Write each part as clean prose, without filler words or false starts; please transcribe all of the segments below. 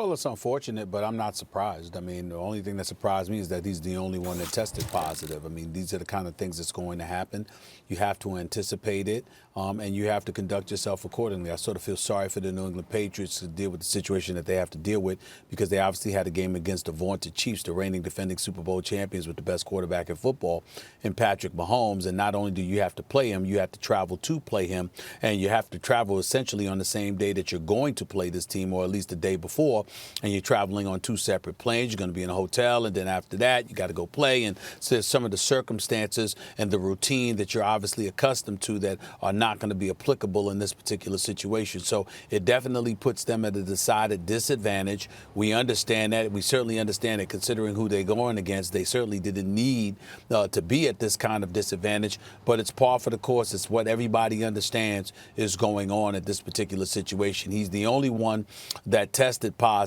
Well, it's unfortunate, but I'm not surprised. I mean, the only thing that surprised me is that he's the only one that tested positive. I mean, these are the kind of things that's going to happen. You have to anticipate it, and you have to conduct yourself accordingly. I sort of feel sorry for the New England Patriots to deal with the situation that they have to deal with, because they obviously had a game against the vaunted Chiefs, the reigning defending Super Bowl champions with the best quarterback in football in Patrick Mahomes. And not only do you have to play him, you have to travel to play him, and you have to travel essentially on the same day that you're going to play this team, or at least the day before. And you're traveling on two separate planes. You're going to be in a hotel, and then after that, you got to go play. And so there's some of the circumstances and the routine that you're obviously accustomed to that are not going to be applicable in this particular situation. So it definitely puts them at a decided disadvantage. We understand that. We certainly understand it, considering who they're going against. They certainly didn't need to be at this kind of disadvantage, but it's par for the course. It's what everybody understands is going on at this particular situation. He's the only one that tested positive.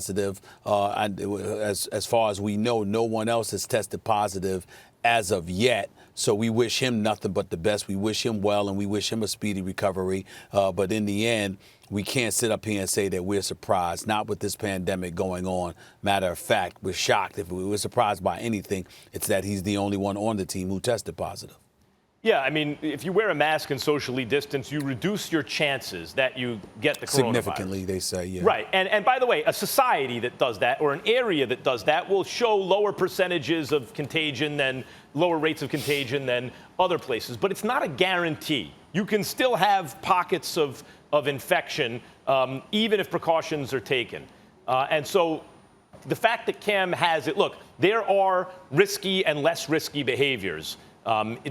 And as far as we know, no one else has tested positive as of yet. So we wish him nothing but the best. We wish him well, and we wish him a speedy recovery. But in the end, we can't sit up here and say that we're surprised, not with this pandemic going on. Matter of fact, we're shocked. If we were surprised by anything, it's that he's the only one on the team who tested positive. Yeah, I mean, if you wear a mask and socially distance, you reduce your chances that you get the coronavirus. Significantly, they say, yeah. Right. And by the way, a society that does that, or an area that does that, will show lower percentages of contagion than lower rates of contagion than other places. But it's not a guarantee. You can still have pockets of infection, even if precautions are taken. And so the fact that Cam has it, look, there are risky and less risky behaviors.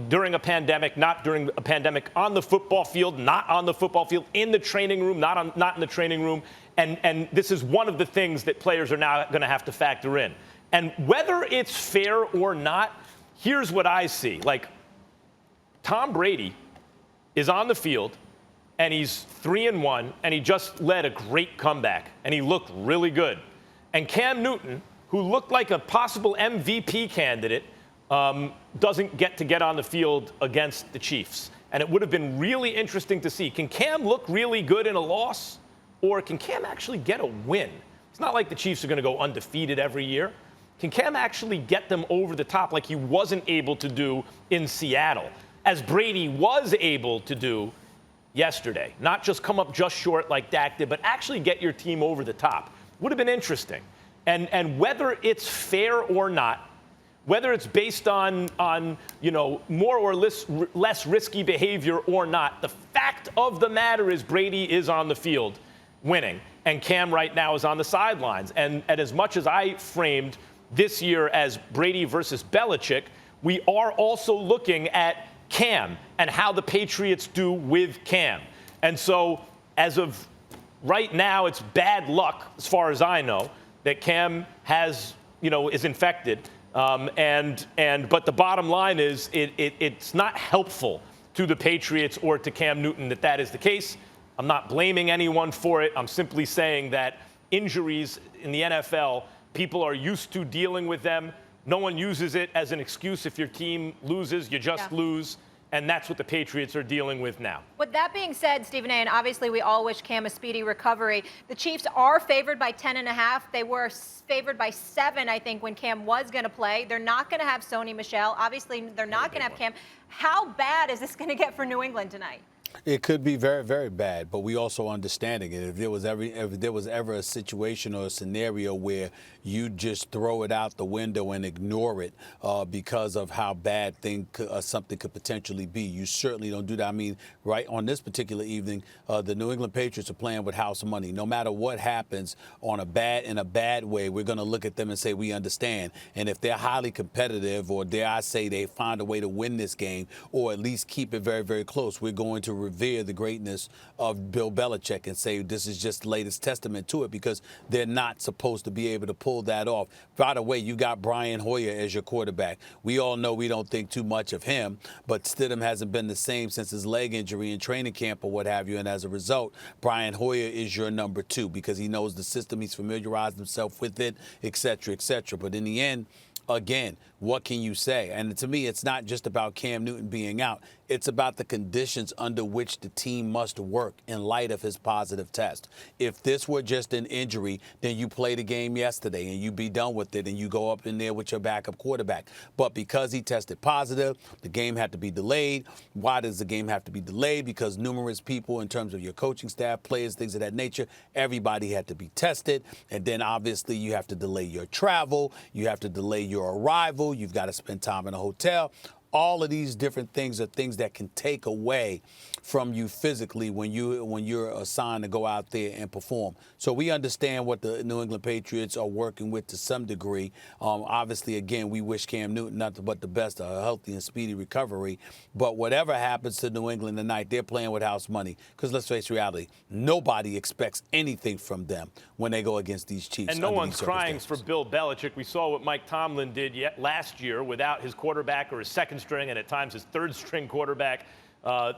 During a pandemic, not during a pandemic, on the football field, not on the football field, in the training room, not in the training room. And this is one of the things that players are now going to have to factor in. And whether it's fair or not, here's what I see. Like, Tom Brady is on the field, and he's 3-1, and he just led a great comeback, and he looked really good. And Cam Newton, who looked like a possible MVP candidate, doesn't get on the field against the Chiefs. And it would have been really interesting to see. Can Cam look really good in a loss? Or can Cam actually get a win? It's not like the Chiefs are going to go undefeated every year. Can Cam actually get them over the top like he wasn't able to do in Seattle, as Brady was able to do yesterday? Not just come up just short like Dak did, but actually get your team over the top. Would have been interesting. And whether it's fair or not, whether it's based on more or less risky behavior or not, the fact of the matter is Brady is on the field winning, and Cam right now is on the sidelines. And as much as I framed this year as Brady versus Belichick, we are also looking at Cam and how the Patriots do with Cam. And so as of right now, it's bad luck, as far as I know, that Cam is infected. But the bottom line is it's not helpful to the Patriots or to Cam Newton that is the case. I'm not blaming anyone for it. I'm simply saying that injuries in the NFL, people are used to dealing with them. No one uses it as an excuse. If your team loses, you just lose. And that's what the Patriots are dealing with now. With that being said, Stephen A., and obviously we all wish Cam a speedy recovery, the Chiefs are favored by 10.5. They were favored by 7, I think, when Cam was going to play. They're not going to have Sony Michel. Obviously, they're not going to have Cam. How bad is this going to get for New England tonight? It could be very, very bad, but we also understanding it. If there was ever a situation or a scenario where you just throw it out the window and ignore it because of how bad something could potentially be, you certainly don't do that. I mean, right on this particular evening, the New England Patriots are playing with house money. No matter what happens in a bad way, we're going to look at them and say we understand. And if they're highly competitive, or dare I say they find a way to win this game, or at least keep it very, very close, we're going to revere the greatness of Bill Belichick and say this is just the latest testament to it, because they're not supposed to be able to pull that off. By the way, you got Brian Hoyer as your quarterback. We all know we don't think too much of him, but Stidham hasn't been the same since his leg injury in training camp or what have you, and as a result, Brian Hoyer is your number 2 because he knows the system, he's familiarized himself with it, et cetera, et cetera. But in the end, again, what can you say? And to me, it's not just about Cam Newton being out. It's about the conditions under which the team must work in light of his positive test. If this were just an injury, then you play the game yesterday and you be done with it and you go up in there with your backup quarterback. But because he tested positive, the game had to be delayed. Why does the game have to be delayed? Because numerous people, in terms of your coaching staff, players, things of that nature, everybody had to be tested. And then obviously you have to delay your travel. You have to delay your arrival. You've got to spend time in a hotel. All of these different things are things that can take away from you physically when you're assigned to go out there and perform. So we understand what the New England Patriots are working with to some degree. Obviously, again, we wish Cam Newton nothing but the best, a healthy and speedy recovery. But whatever happens to New England tonight, they're playing with house money. Because let's face reality, nobody expects anything from them when they go against these Chiefs. And no one's crying for Bill Belichick. We saw what Mike Tomlin did last year without his quarterback or his second string and at times his third string quarterback.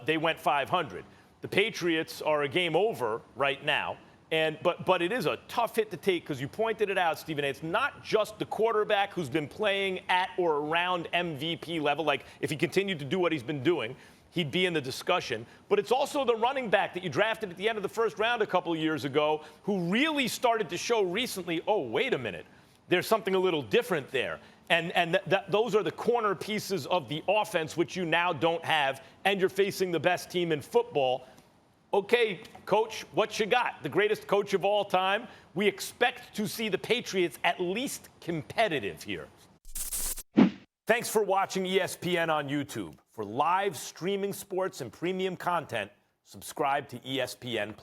They went 500. The Patriots are a game over right now. But it is a tough hit to take because you pointed it out, Stephen A. It's not just the quarterback who's been playing at or around MVP level. Like, if he continued to do what he's been doing, he'd be in the discussion. But it's also the running back that you drafted at the end of the first round a couple of years ago who really started to show recently, oh, wait a minute, there's something a little different there. And those are the corner pieces of the offense, which you now don't have, and you're facing the best team in football. Okay, coach, what you got? The greatest coach of all time. We expect to see the Patriots at least competitive here. Thanks for watching ESPN on YouTube. For live streaming sports and premium content, subscribe to ESPN+.